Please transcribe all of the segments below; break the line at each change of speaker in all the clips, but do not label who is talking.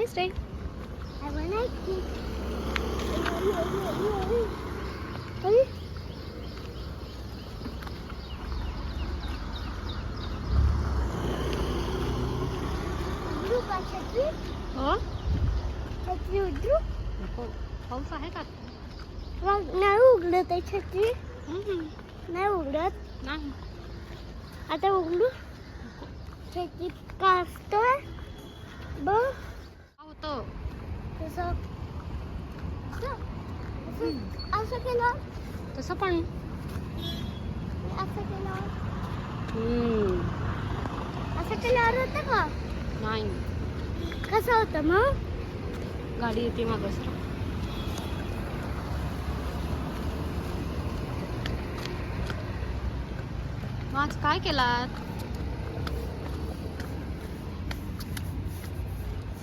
Nice day.
Have a nice day. उद्रू का छत्री?
हो
छत्री उद्रू?
नको, पाऊस आहे का?
मग नाही उघडत आहे छत्री? नाही उघडत.
नाही.
आता उघडू? छत्री काढतोय बघ.
होतं
तसं असं केलं,
तसं पण.
असं केलं,
हम्म.
असं केल्यावर होतं का?
नाही.
कसं होतं मग?
गाडी येते मागच. आज काय केलात?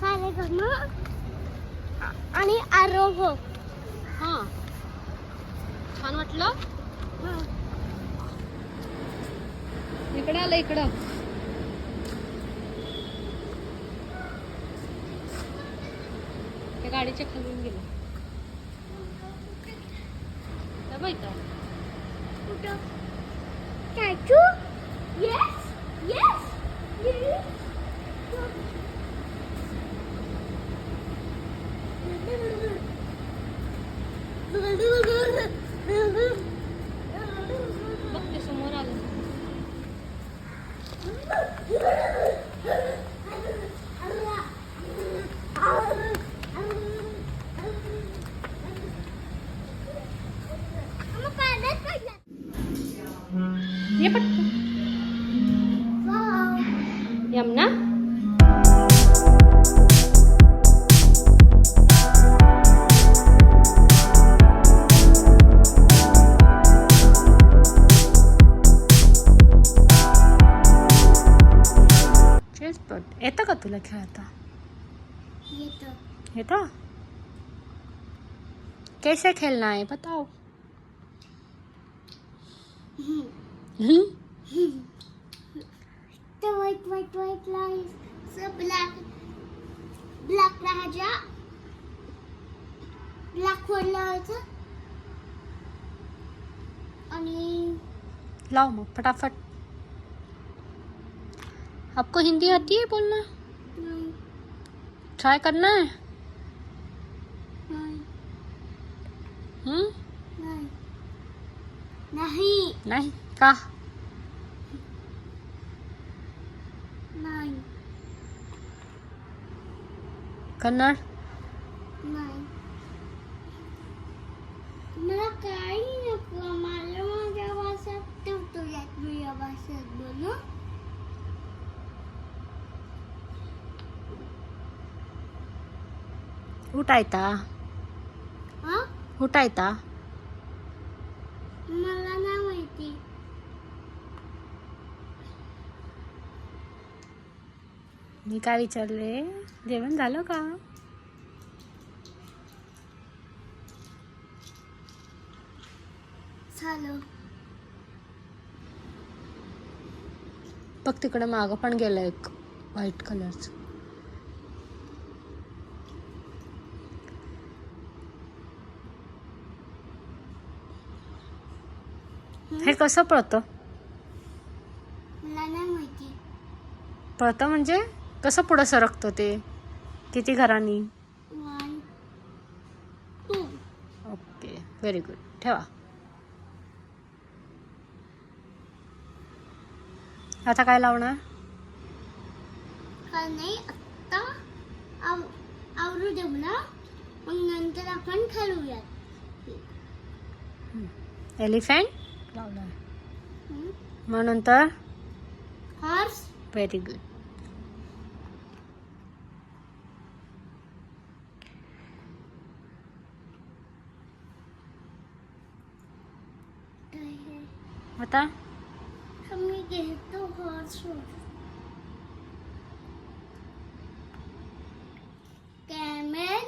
सारे गम आणि आरोह.
हा, छान वाटलं.
हां.
इकडं आलं, इकडं. त्या गाडीच्या खालून गेलं. त्या बाई का?
कुठं? स्टॅच्यू? Yes yes yes.
बघ ते समोर आलं. ये पटकन. यमुना. येतं का तुला खेळता? येतं. कैसे खेलना है बताओ.
The white lines. So black Raja. Black वर लावायचं आणि
लाओ मग फटाफट. आपको हिंदी आती है बोलना?
नाही
ट्राई करना है.
नाही
हम्म.
नाही नाही
नहीं का?
नाही
कन्नड.
नाही. मला काही नको. मला माझ्या भाषेत ठेवतो. यात मी या भाषेत बोलू.
उठायता.
हा
उठायता.
मला नाही माहिती.
मी काय विचारले? जेवण झालं का?
झालं.
बघ तिकडे मागं पण गेलं एक व्हाईट कलरचं. हे कसं पळतं?
मला नाही माहिती.
पळतं म्हणजे कसं पुढं सरकतं ते? किती घरांनी?
1 2.
Okay, very good. ठेवा. आता काय लावणार?
का नाही आत्ता आवरू दे मला. मग नंतर आपण खेळूयात.
एलिफंट लावणार. मग नंतर
हॉर्स.
Very good. आता
मी घेतो horse. Camel.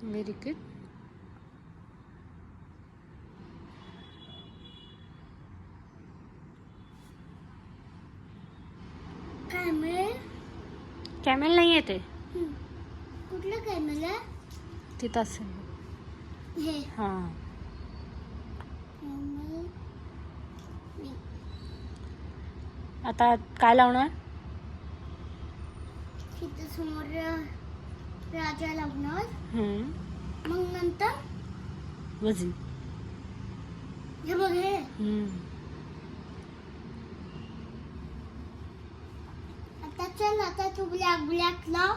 Very good.
Camel.
Camel नाही येते.
हम्म. कुठलं काय मला
तिथं असेल.
हे
हां. आता काय लावणार?
तिथं समोर राजा लावणार.
हम्म.
मग नंतर
वजी.
हे बघ हे
हम्म.
आता चल आता तू ब्लॅक ब्लॅक लाव.